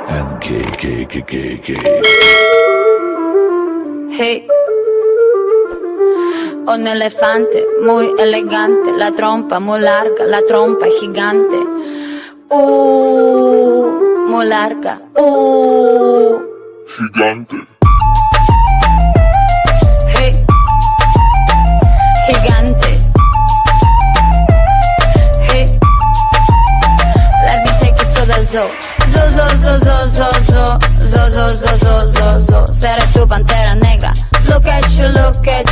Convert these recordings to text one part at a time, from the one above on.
and K. Hey, un elefante muy elegante, la trompa muy larga, la trompa gigante. Muy larga. Gigante. Hey, gigante. Hey, let me take you to the zoo. Zoo. Seré tu pantera negra. Look at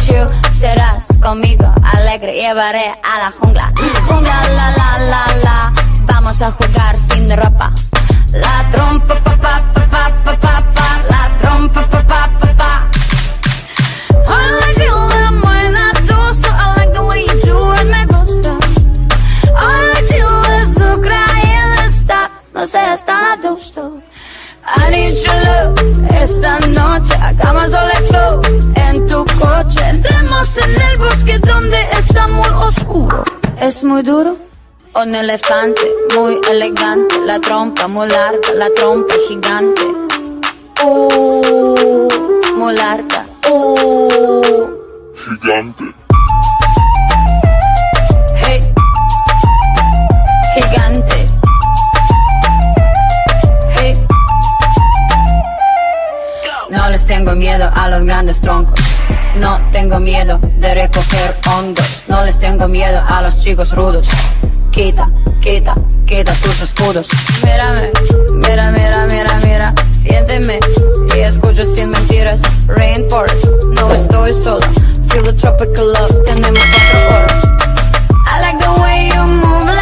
you. Serás conmigo alegre. Llevaré a la jungla. Jungla, la. Vamos a jugar sin ropa. La trompa, pa. La trompa, pa. I like you when I'm when I do so. I like the way you do it, me gusta. I like you azúcar y está. No seas tan adusto. I need your love. Esta noche hagamos el flow. En tu coche entremos en el bosque donde está muy oscuro. Es muy duro. Un elefante muy elegante, la trompa muy larga, la trompa gigante. Muy larga. Gigante. Hey, gigante. Hey. No les tengo miedo a los grandes troncos. No tengo miedo de recoger hongos. No les tengo miedo a los chicos rudos. Quita tus escudos. Mírame, mira. Siénteme y escucho sin mentiras. Rainforest, no estoy sola. Feel the tropical love, tenemos 4 horas. I like the way you move